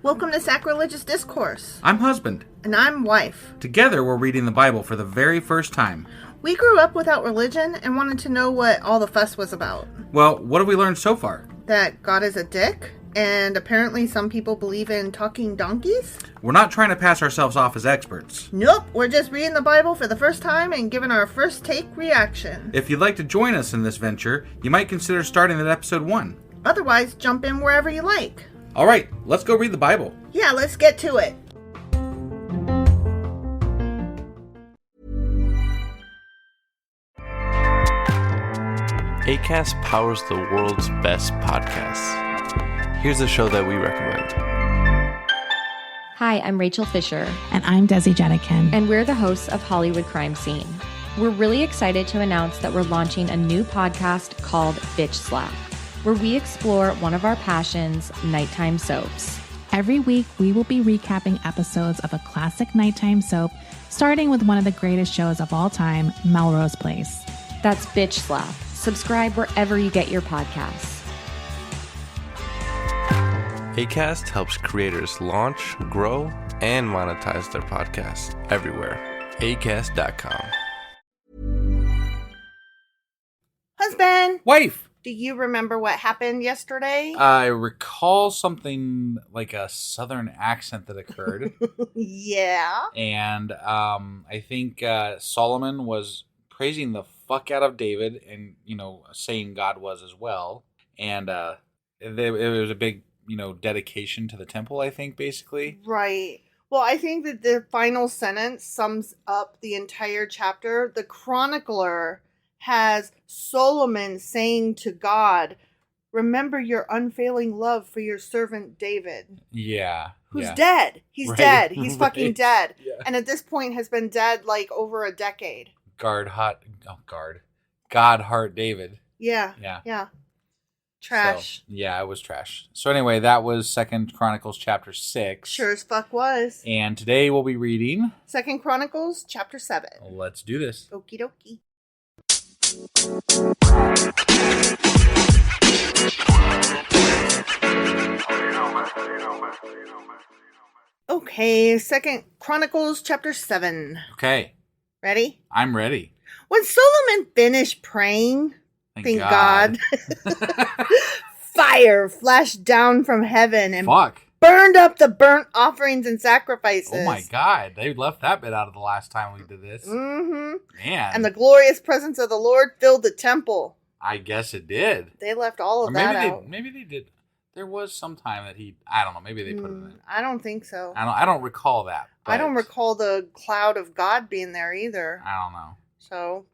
Welcome to Sacrilegious Discourse. I'm husband. And I'm wife. Together, we're reading the Bible for the very first time. We grew up without religion and wanted to know what all the fuss was about. Well, what have we learned so far? That God is a dick, and apparently some people believe in talking donkeys? We're not trying to pass ourselves off as experts. Nope, we're just reading the Bible for the first time and giving our first take reaction. If you'd like to join us in this venture, you might consider starting at episode 1. Otherwise, jump in wherever you like. All right, let's go read the Bible. Yeah, let's get to it. Acast powers the world's best podcasts. Here's a show that we recommend. Hi, I'm Rachel Fisher. And I'm Desi Jenikin. And we're the hosts of Hollywood Crime Scene. We're really excited to announce that we're launching a new podcast called Bitch Slap, where we explore one of our passions, nighttime soaps. Every week, we will be recapping episodes of a classic nighttime soap, starting with one of the greatest shows of all time, Melrose Place. That's Bitch Slap. Subscribe wherever you get your podcasts. Acast helps creators launch, grow, and monetize their podcasts everywhere. Acast.com. Husband! Wife! Do you remember what happened yesterday? I recall something like a southern accent that occurred. Yeah. And I think Solomon was praising the fuck out of David and, saying God was as well. And it was a big, dedication to the temple, I think, basically. Right. Well, I think that the final sentence sums up the entire chapter. The chronicler has Solomon saying to God, remember your unfailing love for your servant David. Yeah. Who's dead. He's right. dead. He's fucking dead. Yeah. And at this point has been dead like over a decade. God heart David. Yeah. Trash. So, yeah, it was trash. So anyway, that was 2 Chronicles chapter 6. Sure as fuck was. And today we'll be reading 2 Chronicles chapter 7. Let's do this. Okie dokie. Okay, 2 Chronicles chapter 7. Okay. Ready? I'm ready. When Solomon finished praying, thank God. Fire flashed down from heaven and burned up the burnt offerings and sacrifices. Oh my God. They left that bit out of the last time we did this. Mm-hmm. Man. And the glorious presence of the Lord filled the temple. I guess it did. They left all of that out. Maybe they did. There was some time that I don't know, maybe they put it in. I don't think so. I don't recall that. I don't recall the cloud of God being there either. I don't know. So,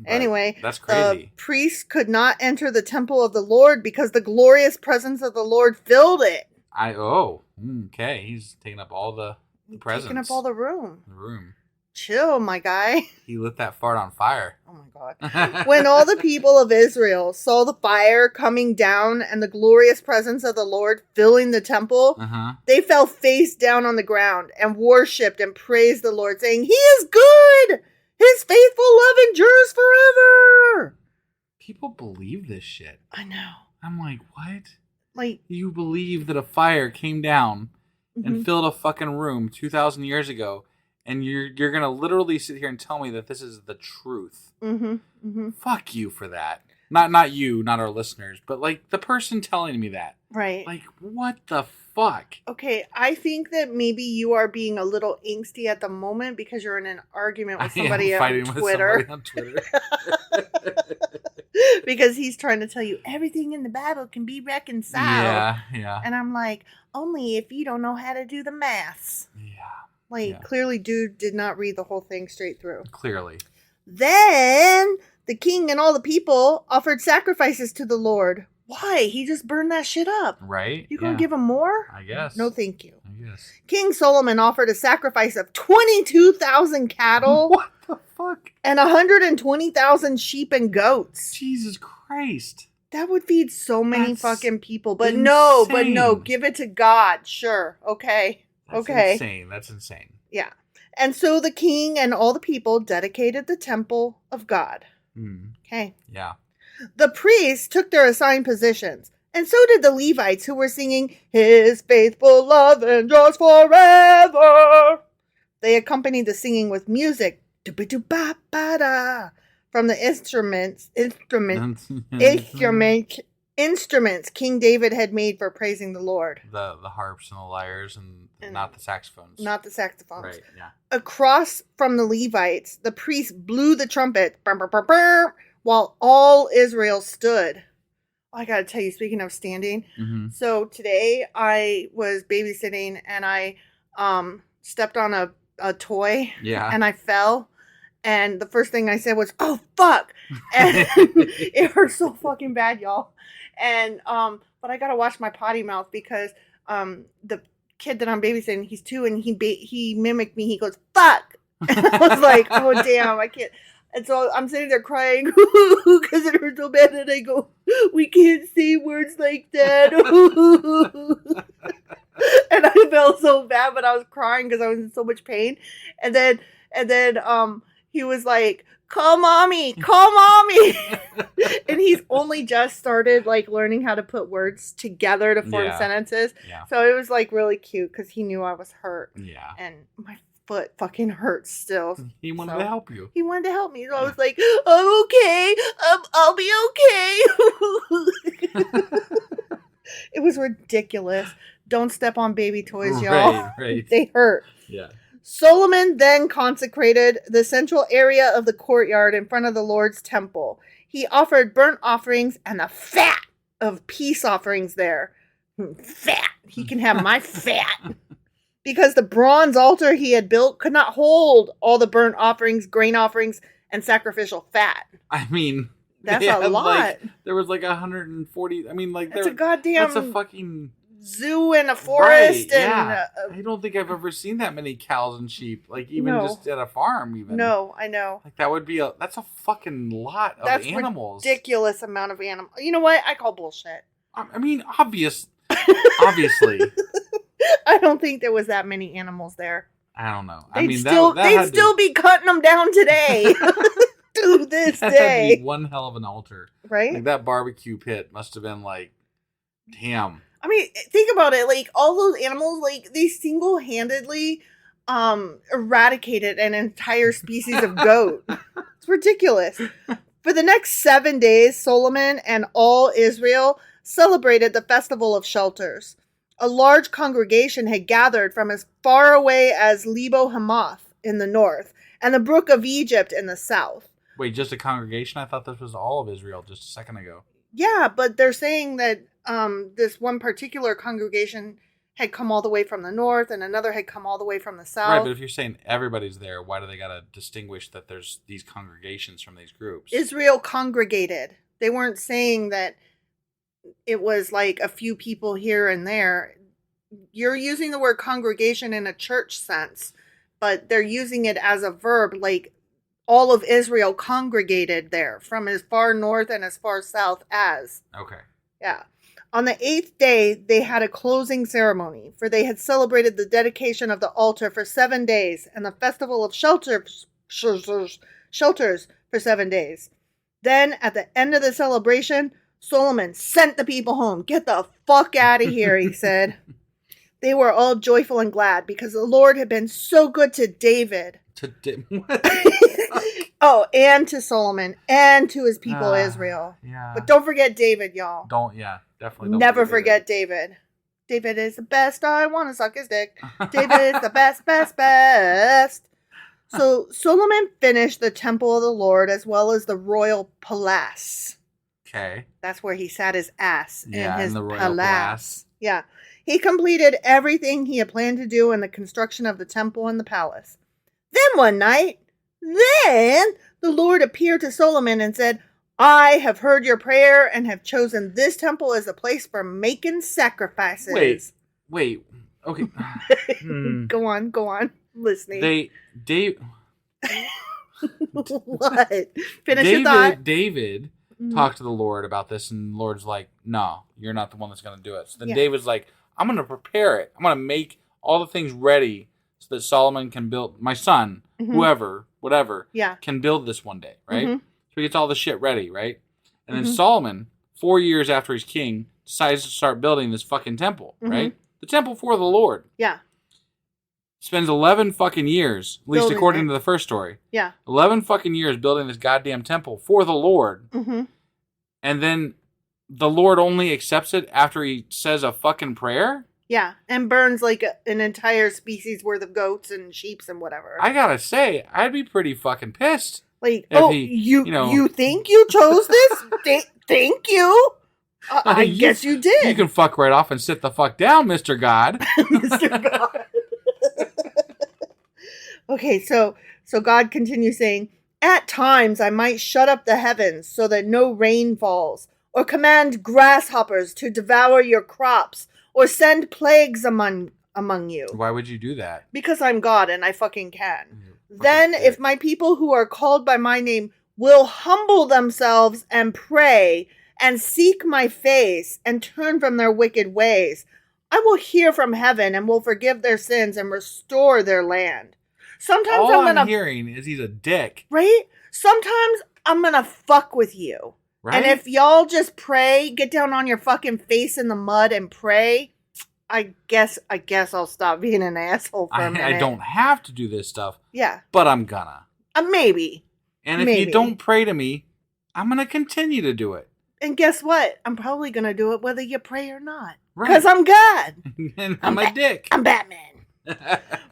anyway, that's crazy. The priests could not enter the temple of the Lord because the glorious presence of the Lord filled it. Okay. He's taking up all the presence. Taking up all the room. room. Chill, my guy. He lit that fart on fire. Oh my God. When all the people of Israel saw the fire coming down and the glorious presence of the Lord filling the temple, they fell face down on the ground and worshipped and praised the Lord, saying, He is good! His faithful love endures forever! People believe this shit. I know. I'm like, what? Like, you believe that a fire came down and filled a fucking room 2,000 years ago, and you're gonna literally sit here and tell me that this is the truth? Fuck you for that. Not you, not our listeners, but like the person telling me that. Right. Like, what the fuck? Okay, I think that maybe you are being a little angsty at the moment because you're in an argument with somebody on Twitter. Because he's trying to tell you everything in the Bible can be reconciled. Yeah. And I'm like, only if you don't know how to do the maths. Yeah. Clearly dude did not read the whole thing straight through. Clearly. Then the king and all the people offered sacrifices to the Lord. Why? He just burned that shit up. Right? You gonna give him more? I guess. No, thank you. I guess. King Solomon offered a sacrifice of 22,000 cattle. What the fuck? And 120,000 sheep and goats. Jesus Christ. That would feed so many That's fucking people. But insane. no, give it to God. Sure. Okay. That's insane. That's insane. Yeah. And so the king and all the people dedicated the temple of God. Okay. Yeah. The priests took their assigned positions And so did the Levites, who were singing, His faithful love endures forever. They accompanied the singing with music, from the instruments King David had made for praising the Lord. The harps and the lyres and not the saxophones. Not the saxophones. Right, yeah. Across from the Levites, the priests blew the trumpet, while all Israel stood. I gotta tell you, speaking of standing, so today I was babysitting and I stepped on a toy and I fell. And the first thing I said was, "Oh fuck!" And it hurt so fucking bad, y'all. And but I gotta watch my potty mouth because the kid that I'm babysitting, he's 2, and he mimicked me. He goes, "Fuck!" And I was like, "Oh damn, I can't." And so I'm sitting there crying because it hurt so bad. And I go, "We can't say words like that." And I felt so bad, but I was crying because I was in so much pain. And then he was like, "Call mommy, call mommy." And he's only just started like learning how to put words together to form sentences. Yeah. So it was like really cute because he knew I was hurt. Yeah. And my foot fucking hurts still. He wanted to help you. He wanted to help me. So I was like, "I'm okay. I'll be okay." It was ridiculous. Don't step on baby toys, y'all. Right. They hurt. Yeah. Solomon then consecrated the central area of the courtyard in front of the Lord's temple. He offered burnt offerings and the fat of peace offerings there. Fat. He can have my fat. Because the bronze altar he had built could not hold all the burnt offerings, grain offerings, and sacrificial fat. I mean, that's a lot. There was like 140. I mean, like, that's a goddamn. That's a fucking zoo and a forest. Right, yeah. I don't think I've ever seen that many cows and sheep. Like, even just at a farm, even. No, I know. Like, that's a fucking lot of animals. Ridiculous amount of animals. You know what? I call bullshit. I mean, obviously. I don't think there was that many animals there. I don't know. They'd still be cutting them down today. To this day. That'd be one hell of an altar. Right? Like, that barbecue pit must have been like, damn. I mean, think about it. Like, all those animals, like, they single-handedly eradicated an entire species of goat. It's ridiculous. For the next 7 days, Solomon and all Israel celebrated the Festival of Shelters. A large congregation had gathered from as far away as Lebo Hamath in the north and the Brook of Egypt in the south. Wait, just a congregation? I thought this was all of Israel just a second ago. Yeah, but they're saying that this one particular congregation had come all the way from the north and another had come all the way from the south. Right, but if you're saying everybody's there, why do they got to distinguish that there's these congregations from these groups? Israel congregated. They weren't saying that it was like a few people here and there. You're using the word congregation in a church sense, but they're using it as a verb, like all of Israel congregated there from as far north and as far south as. Okay. Yeah. On the 8th day, they had a closing ceremony, for they had celebrated the dedication of the altar for 7 days and the festival of shelters for 7 days. Then, at the end of the celebration, Solomon sent the people home. "Get the fuck out of here," he said. They were all joyful and glad because the Lord had been so good to David. Oh, and to Solomon and to his people Israel. Yeah. But don't forget David, y'all. Definitely don't. Never forget David. David is the best. I want to suck his dick. David is the best. So Solomon finished the temple of the Lord as well as the royal palace. Okay. That's where he sat his ass in the royal palace. Yeah. He completed everything he had planned to do in the construction of the temple and the palace. Then one night, the Lord appeared to Solomon and said, "I have heard your prayer and have chosen this temple as a place for making sacrifices." Wait. Okay. Go on. Listening. What? Finish your thought. David talked to the Lord about this, and the Lord's like, "No, you're not the one that's going to do it." So then David's like, "I'm going to prepare it. I'm going to make all the things ready so that Solomon can build, my son, whoever, whatever, can build this one day," right? So he gets all the shit ready, right? And then Solomon, 4 years after he's king, decides to start building this fucking temple, right? The temple for the Lord. Yeah. Spends 11 fucking years, at least Building according it. to the first story. Yeah. 11 fucking years building this goddamn temple for the Lord. And then the Lord only accepts it after he says a fucking prayer? Yeah. And burns like an entire species worth of goats and sheeps and whatever. I gotta say, I'd be pretty fucking pissed. Like, if you think you chose this? Thank you. I guess you did. You can fuck right off and sit the fuck down, Mr. God. Mr. God. Okay, so God continues saying, at times I might shut up the heavens so that no rain falls, or command grasshoppers to devour your crops, or send plagues among you. Why would you do that? Because I'm God and I fucking can. Then if my people who are called by my name will humble themselves and pray and seek my face and turn from their wicked ways, I will hear from heaven and will forgive their sins and restore their land. Sometimes I'm hearing is he's a dick. Right? Sometimes I'm gonna fuck with you. Right? And if y'all just pray, get down on your fucking face in the mud and pray, I guess I'll stop being an asshole for a minute. I don't have to do this stuff. Yeah. But I'm gonna. Maybe. And if you don't pray to me, I'm gonna continue to do it. And guess what? I'm probably gonna do it whether you pray or not. Right. Because I'm God. And I'm a dick. I'm Batman.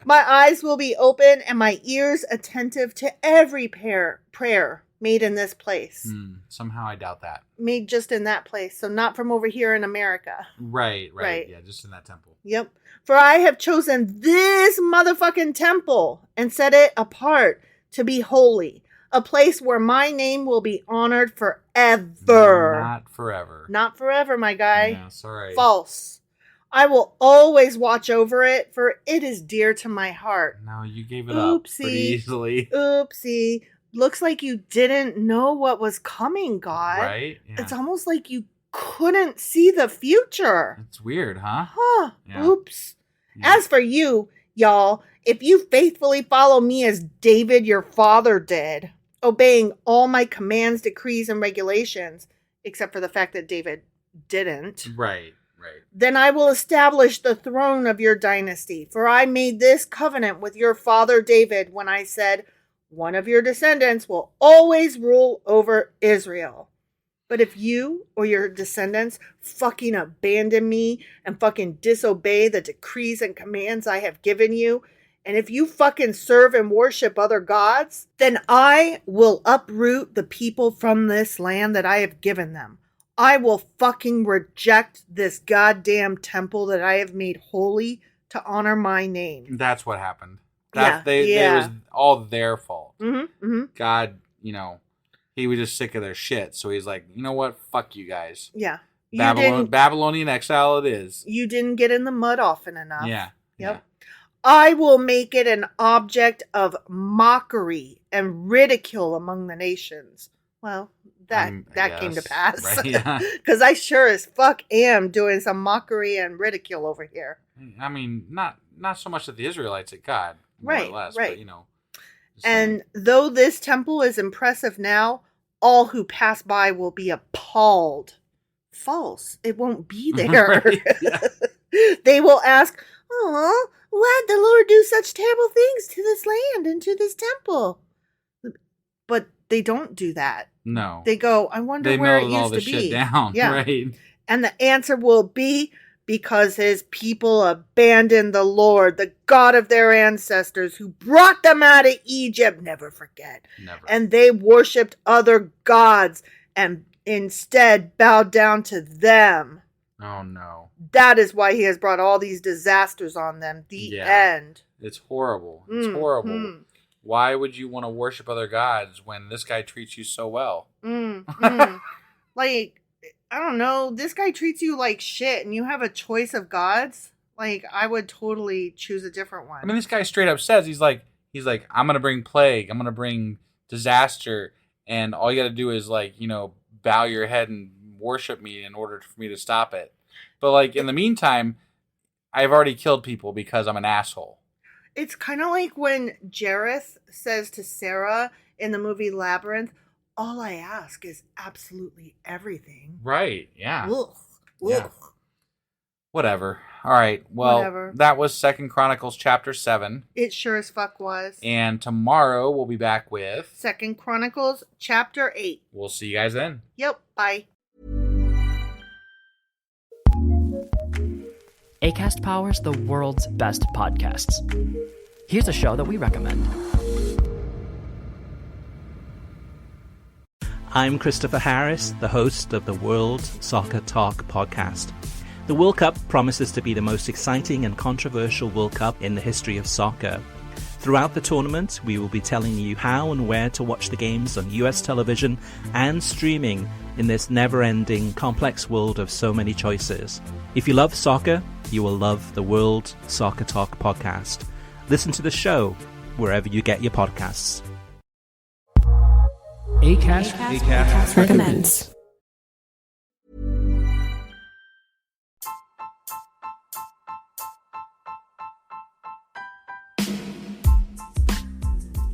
My eyes will be open and my ears attentive to every prayer made in this place. Somehow I doubt that. Made just in that place. So not from over here in America. Right. Yeah, just in that temple. Yep. For I have chosen this motherfucking temple and set it apart to be holy. A place where my name will be honored forever. Not forever. Not forever, my guy. Yeah, sorry. False. I will always watch over it, for it is dear to my heart. No, you gave it up pretty easily. Oopsie. Looks like you didn't know what was coming, God. Right? Yeah. It's almost like you couldn't see the future. It's weird, huh? Huh. Yeah. Oops. Yeah. As for you, y'all, if you faithfully follow me as David your father did, obeying all my commands, decrees, and regulations, except for the fact that David didn't. Right. Then I will establish the throne of your dynasty. For I made this covenant with your father David when I said, one of your descendants will always rule over Israel. But if you or your descendants fucking abandon me and fucking disobey the decrees and commands I have given you, and if you fucking serve and worship other gods, then I will uproot the people from this land that I have given them. I will fucking reject this goddamn temple that I have made holy to honor my name. That's what happened. Yeah. It was all their fault. Mm-hmm. God, he was just sick of their shit. So he's like, you know what? Fuck you guys. Yeah. Babylonian exile it is. You didn't get in the mud often enough. Yeah. Yep. Yeah. I will make it an object of mockery and ridicule among the nations. Well, that came to pass. Right? Yeah. Because I sure as fuck am doing some mockery and ridicule over here. I mean, not so much at the Israelites, at God. More Right, or less, right. But, and though this temple is impressive now, all who pass by will be appalled. False. It won't be there. Right, yeah. They will ask, oh, why'd the Lord do such terrible things to this land and to this temple? But they don't do that. No. They go, I wonder where it used all to this be. Shit down. Yeah. Right. And the answer will be because his people abandoned the Lord, the God of their ancestors who brought them out of Egypt. Never forget. Never. And they worshipped other gods and instead bowed down to them. Oh, no. That is why he has brought all these disasters on them. The end. It's horrible. It's horrible. Why would you want to worship other gods when this guy treats you so well? Like, I don't know. This guy treats you like shit and you have a choice of gods. Like, I would totally choose a different one. I mean, this guy straight up says, he's like, I'm going to bring plague. I'm going to bring disaster. And all you got to do is, like, bow your head and worship me in order for me to stop it. But, like, in the meantime, I've already killed people because I'm an asshole. It's kind of like when Jareth says to Sarah in the movie Labyrinth, all I ask is absolutely everything. Right, yeah. Ugh. Yeah. Whatever. All right. Well, that was 2 Chronicles chapter 7. It sure as fuck was. And tomorrow we'll be back with 2 Chronicles chapter 8. We'll see you guys then. Yep. Bye. Acast powers the world's best podcasts. Here's a show that we recommend. I'm Christopher Harris, the host of the World Soccer Talk podcast. The World Cup promises to be the most exciting and controversial World Cup in the history of soccer. Throughout the tournament, we will be telling you how and where to watch the games on US television and streaming in this never-ending, complex world of so many choices. If you love soccer, you will love the World Soccer Talk podcast. Listen to the show wherever you get your podcasts. Acast recommends.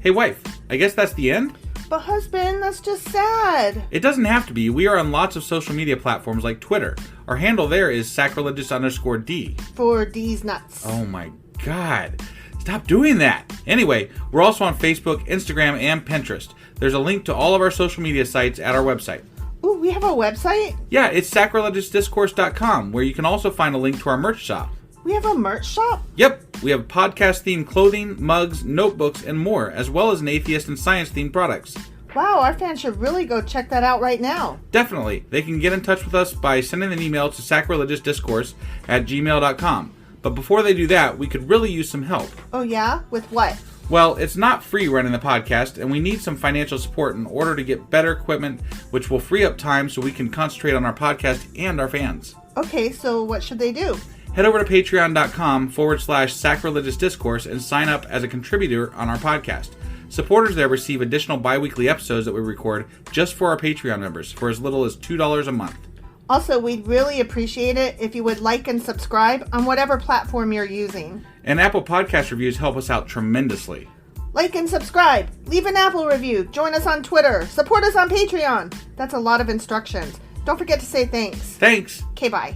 Hey, wife, I guess that's the end? But husband, that's just sad. It doesn't have to be. We are on lots of social media platforms like Twitter. Our handle there is sacrilegious_D. For D's nuts. Oh my God. Stop doing that. Anyway, we're also on Facebook, Instagram, and Pinterest. There's a link to all of our social media sites at our website. Ooh, we have a website? Yeah, it's sacrilegiousdiscourse.com, where you can also find a link to our merch shop. We have a merch shop? Yep, we have podcast-themed clothing, mugs, notebooks, and more, as well as an atheist and science-themed products. Wow, our fans should really go check that out right now. Definitely. They can get in touch with us by sending an email to sacrilegiousdiscourse@gmail.com. But before they do that, we could really use some help. Oh yeah? With what? Well, it's not free running the podcast, and we need some financial support in order to get better equipment, which will free up time so we can concentrate on our podcast and our fans. Okay, so what should they do? Head over to patreon.com/sacrilegiousdiscourse and sign up as a contributor on our podcast. Supporters there receive additional bi-weekly episodes that we record just for our Patreon members for as little as $2 a month. Also, we'd really appreciate it if you would like and subscribe on whatever platform you're using. And Apple Podcast reviews help us out tremendously. Like and subscribe. Leave an Apple review. Join us on Twitter. Support us on Patreon. That's a lot of instructions. Don't forget to say thanks. Thanks. Okay, bye.